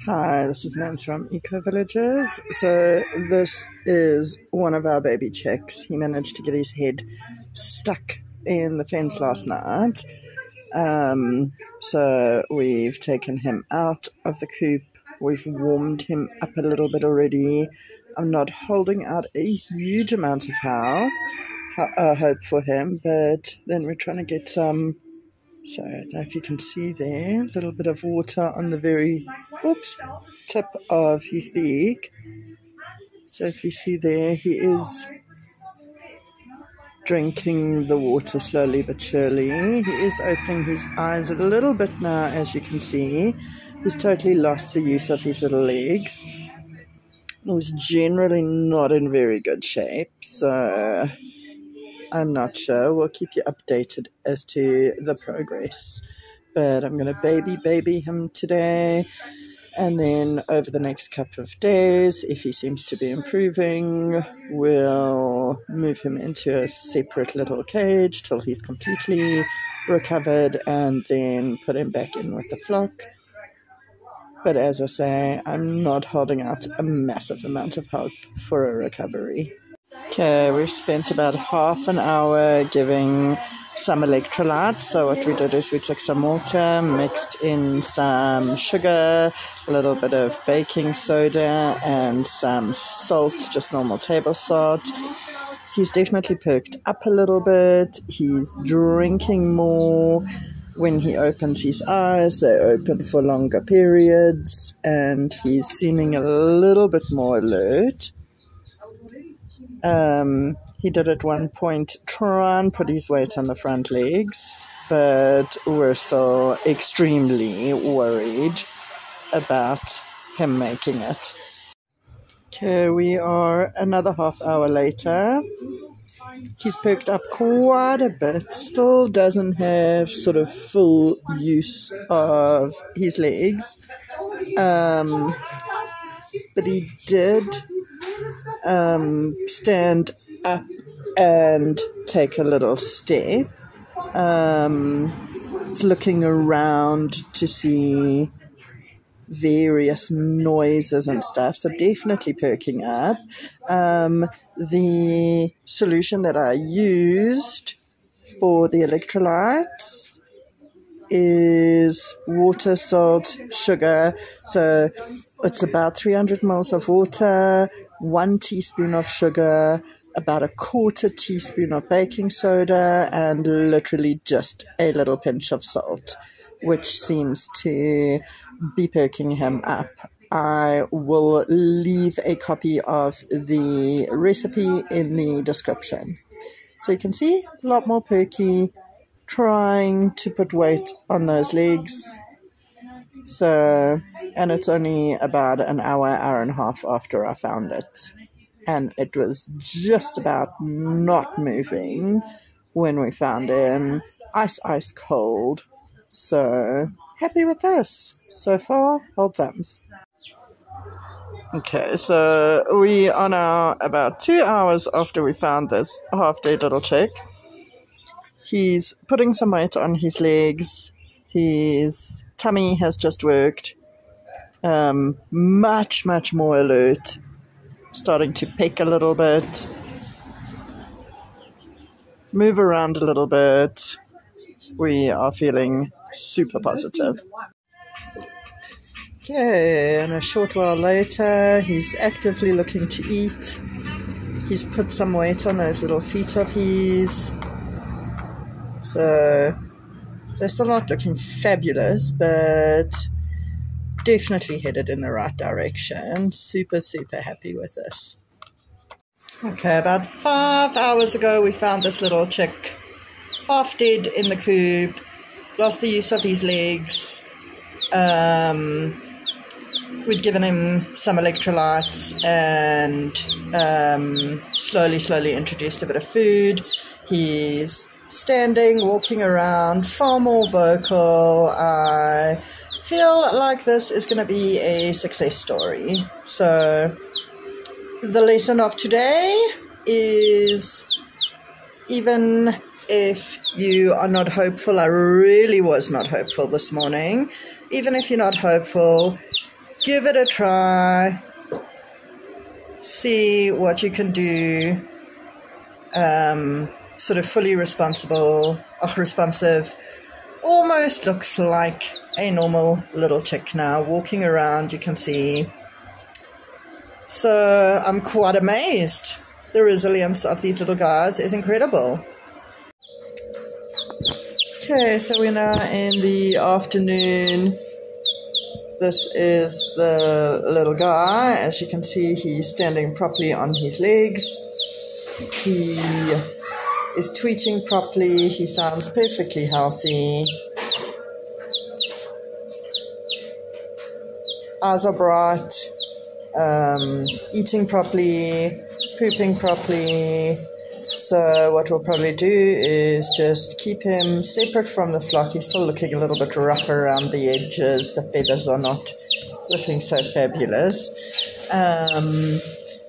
Hi, this is Mans from Eco Villages. So this is one of our baby chicks. He managed to get his head stuck in the fence last night. So we've taken him out of the coop. We've warmed him up a little bit already. I'm not holding out a huge amount of hope for him, but then we're trying to get some. So I don't know if you can see there, a little bit of water on the very tip of his beak. So if you see there, he is drinking the water slowly but surely. He is opening his eyes a little bit now, as you can see. He's totally lost the use of his little legs. He was generally not in very good shape, so I'm not sure. We'll keep you updated as to the progress. But I'm going to baby him today. And then over the next couple of days, if he seems to be improving, we'll move him into a separate little cage till he's completely recovered and then put him back in with the flock. But as I say, I'm not holding out a massive amount of hope for a recovery. Okay, we've spent about half an hour giving some electrolytes. So what we did is we took some water, mixed in some sugar, a little bit of baking soda, and some salt, just normal table salt. He's definitely perked up a little bit. He's drinking more. When he opens his eyes, they open for longer periods, and he's seeming a little bit more alert. He did at one point try and put his weight on the front legs, but we're still extremely worried about him making it. Okay, we are another half hour later. He's perked up quite a bit, still doesn't have sort of full use of his legs, but he did stand up and take a little step. It's looking around to see various noises and stuff, so definitely perking up. The solution that I used for the electrolytes is water, salt, sugar. So it's about 300 ml of water, 1 teaspoon of sugar, about a 1/4 teaspoon of baking soda, and literally just a little pinch of salt, which seems to be perking him up. I will leave a copy of the recipe in the description. So you can see a lot more perky, trying to put weight on those legs. So, and it's only about an hour and a half after I found it. And it was just about not moving when we found him. Ice cold. So, happy with this. So far, hold thumbs. Okay, so we are now about 2 hours after we found this half-dead little chick. He's putting some weight on his legs. His tummy has just worked. Much more alert. Starting to peck a little bit. Move around a little bit. We are feeling super positive. Okay, and a short while later, he's actively looking to eat. He's put some weight on those little feet of his. So they're still not looking fabulous, but definitely headed in the right direction. Super happy with this. Okay, about 5 hours ago, we found this little chick half dead in the coop, lost the use of his legs. We'd given him some electrolytes and slowly introduced a bit of food. He's standing, walking around, far more vocal. I feel like this is going to be a success story. So the lesson of today is, even if you are not hopeful, I really was not hopeful this morning, even if you're not hopeful, give it a try. See what you can do. Sort of fully responsive, almost looks like a normal little chick now, walking around, you can see. So I'm quite amazed. The resilience of these little guys is incredible. Okay, so we're now in the afternoon. This is the little guy. As you can see, he's standing properly on his legs. He is tweeting properly. He sounds perfectly healthy. Eyes are bright. Eating properly, pooping properly. So what we'll probably do is just keep him separate from the flock. He's still looking a little bit rough around the edges. The feathers are not looking so fabulous.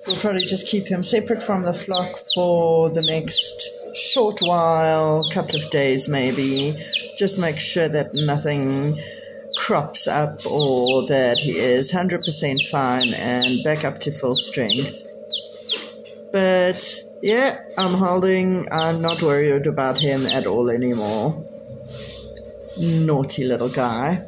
We'll probably just keep him separate from the flock for the next short while, couple of days maybe. Just make sure that nothing crops up or that he is 100% fine and back up to full strength. But yeah, I'm not worried about him at all anymore. Naughty little guy.